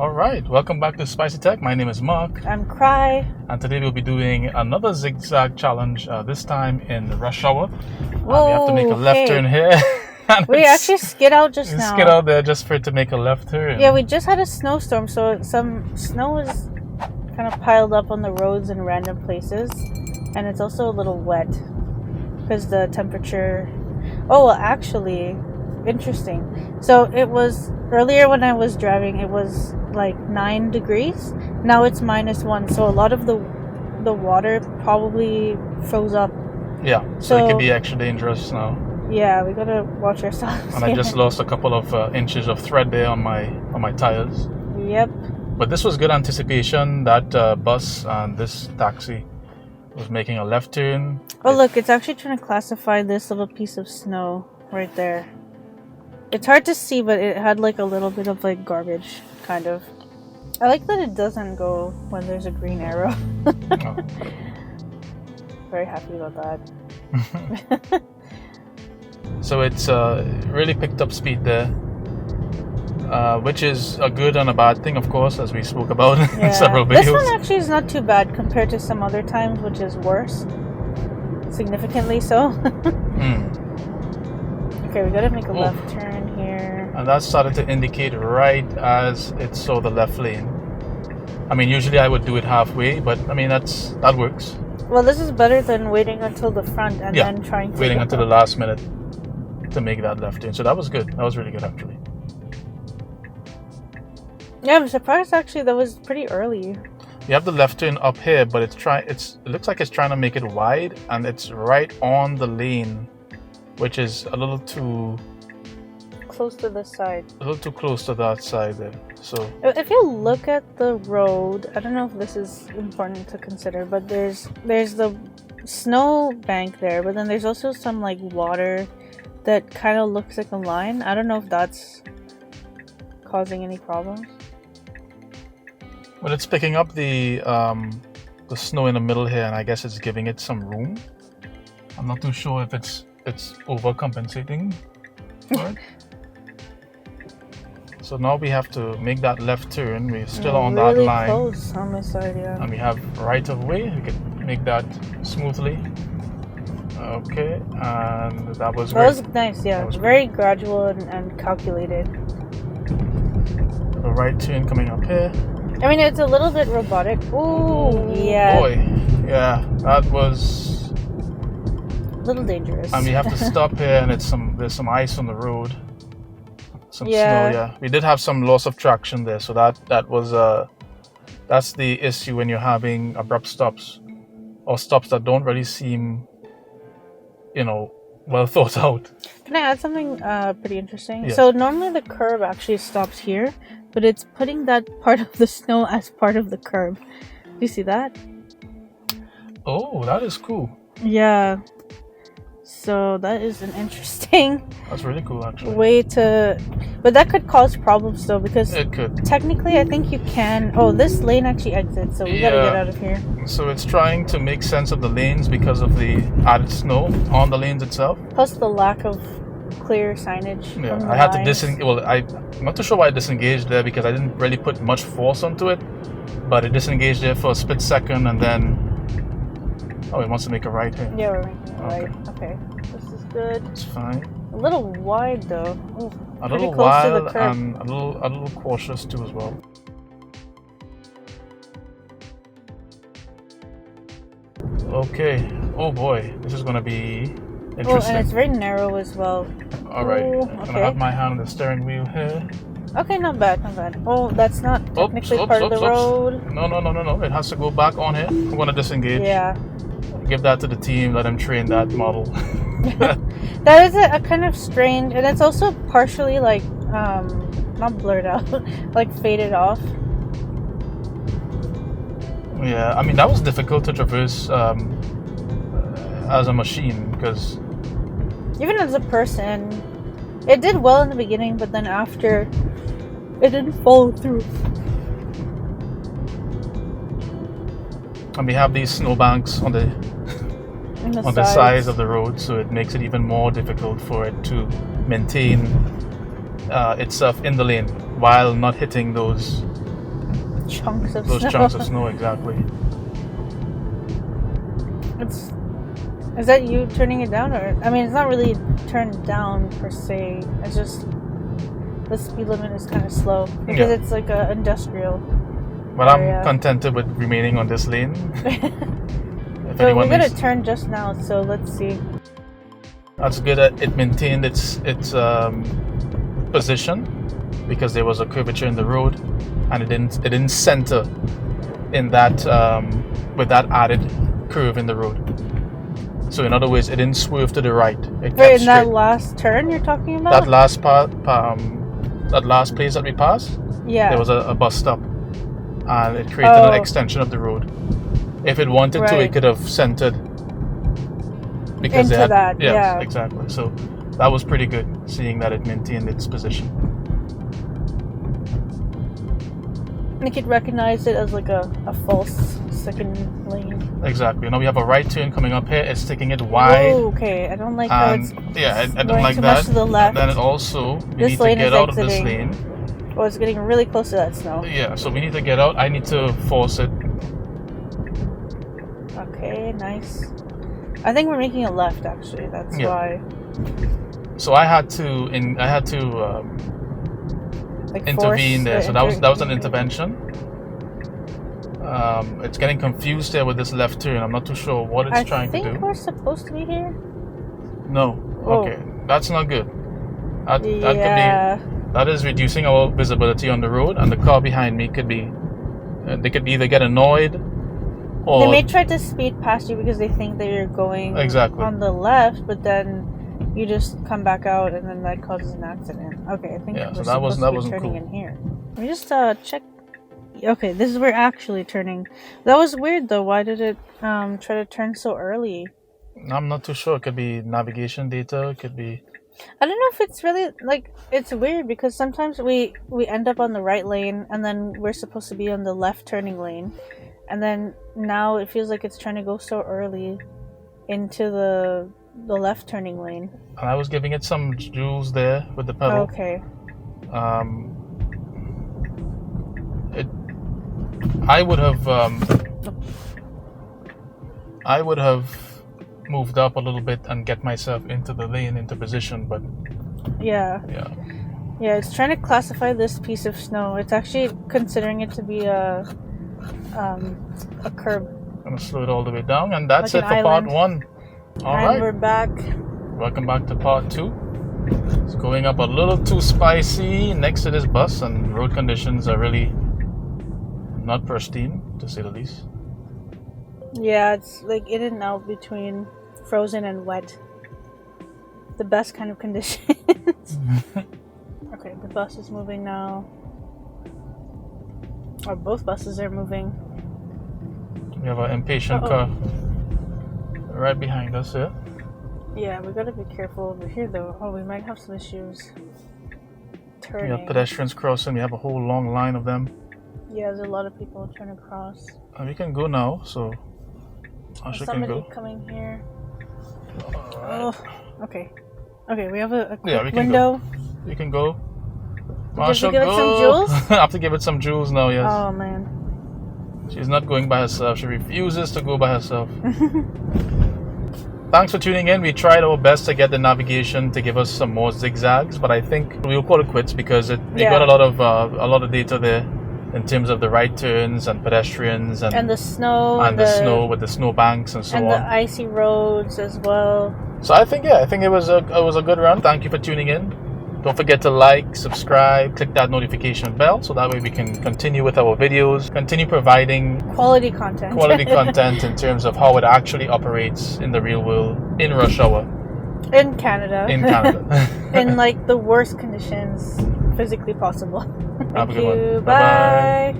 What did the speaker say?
All right, welcome back to Spicy Tech. My name is Mark. I'm Cry. And today we'll be doing another zigzag challenge, this time in the rush hour. Whoa, we have to make a left turn here. We actually skid out just now. Skid out there just for it to make a left turn. Yeah, we just had a snowstorm, so some snow was kind of piled up on the roads in random places. And it's also a little wet because the temperature... Oh, well, actually, interesting. So it was... Earlier when I was driving, it was like 9 degrees. Now it's -1, so a lot of the water probably froze up. Yeah, so it can be extra dangerous now. Yeah, we gotta watch ourselves. And I just lost a couple of inches of thread there on my tires. Yep. But this was good anticipation. That bus and this taxi was making a left turn. Oh, look, it's actually trying to classify this little piece of snow right there. It's hard to see, but it had like a little bit of like garbage, kind of. I like that it doesn't go when there's a green arrow. Oh. Very happy about that. So it's really picked up speed there, which is a good and a bad thing, of course, as we spoke about in several videos. This one actually is not too bad compared to some other times, which is worse. Significantly so. Okay, we gotta make a left turn here. And that started to indicate right as it saw the left lane. I mean, usually I would do it halfway, but I mean, that works. Well, this is better than waiting until the front and then trying to... waiting until the last minute to make that left turn. So that was good. That was really good, actually. Yeah, I'm surprised actually that was pretty early. You have the left turn up here, but it looks like it's trying to make it wide, and it's right on the lane, which is a little too close to the side. A little too close to that side there. So if you look at the road, I don't know if this is important to consider, but there's the snow bank there, but then there's also some like water that kind of looks like a line. I don't know if that's causing any problems. But it's picking up the snow in the middle here, and I guess it's giving it some room. I'm not too sure if it's overcompensating for it. So now we have to make that left turn. We're still on that line. Really close on this side, yeah. And we have right of way. We can make that smoothly. Okay, and that was great. That was nice, yeah. Was very gradual and calculated. The right turn coming up here. I mean, it's a little bit robotic. Ooh, yeah. Boy, yeah, that was a little dangerous. And we have to stop here, and there's some ice on the road. Some snow, yeah. We did have some loss of traction there, so that was that's the issue when you're having abrupt stops or stops that don't really seem, well thought out. Can I add something pretty interesting? Yeah. So normally the curb actually stops here, but it's putting that part of the snow as part of the curb. Do you see that? Oh, that is cool. Yeah. So that is an interesting... That's really cool, actually. ...way to... But that could cause problems, though, because... It could. Technically, I think you can... Oh, this lane actually exits, so we gotta get out of here. So it's trying to make sense of the lanes because of the added snow on the lanes itself. Plus the lack of clear signage. Yeah, from I had lines. to disengage... Well, I'm not too sure why I disengaged there because I didn't really put much force onto it. But it disengaged there for a split second, and then... Oh, it wants to make a right here. Yeah, we're making a right. Okay. This is good. It's fine. A little wide though. Ooh, a little wide and a little cautious too as well. Okay. Oh boy, this is gonna be interesting. Oh, and it's very narrow as well. Alright. Ooh, I'm gonna have my hand on the steering wheel here. Okay, not bad, not bad. Oh, that's not technically part of the road. No. It has to go back on here. I'm gonna disengage. Yeah. Give that to the team, let them train that model. That is a kind of strange, and it's also partially like not blurred out, like faded off. Yeah, I mean that was difficult to traverse as a machine because even as a person, it did well in the beginning, but then after, it didn't follow through. And we have these snowbanks on the sides of the road, so it makes it even more difficult for it to maintain itself in the lane while not hitting those chunks of those snow. chunks of snow, exactly. Is that you turning it down, or I mean, it's not really turned down per se. It's just the speed limit is kind of slow because it's like a industrial. But area. I'm contented with remaining on this lane. But we're gonna turn just now, so let's see. That's good that it maintained its position because there was a curvature in the road, and it didn't center in that with that added curve in the road. So in other words, it didn't swerve to the right. It Wait, in straight. that last turn you're talking about? That last part, that last place that we passed. Yeah. There was a bus stop, and it created an extension of the road. If it wanted to, it could have centered. Because into that, yes, yeah. Exactly. So that was pretty good, seeing that it maintained its position. And it could recognize it as like a false second lane. Exactly. Now we have a right turn coming up here. It's taking it wide. Oh, okay. I don't like how it's I don't going like too that. much to the left. And then also, we This need to lane get is out of this exiting. lane. Oh, it's getting really close to that snow. Yeah, so we need to get out. I need to force it. Okay, nice. I think we're making a left, actually. That's why. So I had to Like intervene there. So that was an intervention. It's getting confused there with this left turn. I'm not too sure what it's trying to do. I think we're supposed to be here. No. Okay. That's not good. That could be, that is reducing our visibility on the road, and the car behind me could be they could either get annoyed or they may try to speed past you because they think that you're going on the left, but then you just come back out and then that causes an accident. Okay, I think we're supposed to be turning in here. Let me just check. Okay, this is where actually turning. That was weird though. Why did it try to turn so early? I'm not too sure. It could be navigation data. It could be. I don't know if it's really it's weird because sometimes we end up on the right lane and then we're supposed to be on the left turning lane, and then now it feels like it's trying to go so early into the left turning lane. And I was giving it some joules there with the pedal. Okay. I would have moved up a little bit and get myself into the lane, into position, but yeah, it's trying to classify this piece of snow. It's actually considering it to be a curb. I'm gonna slow it all the way down, and that's like it for part 1. All right, we're back. Welcome back to part 2. It's going up a little too spicy next to this bus, and road conditions are really not pristine, to say the least. Yeah, it's like in and out between frozen and wet. The best kind of conditions. Okay, the bus is moving now. Or both buses are moving. We have an impatient car right behind us here. Yeah, we gotta be careful over here though. Oh, we might have some issues turning. We have pedestrians crossing. We have a whole long line of them. Yeah, there's a lot of people trying to cross. And we can go now, so Marsha can go. Somebody coming here. Oh, okay. Okay, we have a quick we can window. Go. You can go. Marsha, give it some joules? I have to give it some joules now, yes. Oh, man. She's not going by herself. She refuses to go by herself. Thanks for tuning in. We tried our best to get the navigation to give us some more zigzags, but I think we'll call it quits because we got a lot of data there in terms of the right turns and pedestrians and the snow and the snow with the snow banks and so on. And the icy roads as well. So I think it was a good run. Thank you for tuning in. Don't forget to like, subscribe, click that notification bell so that way we can continue with our videos, continue providing quality content in terms of how it actually operates in the real world in rush hour. In Canada. In like the worst conditions physically possible. Thank you. Bye.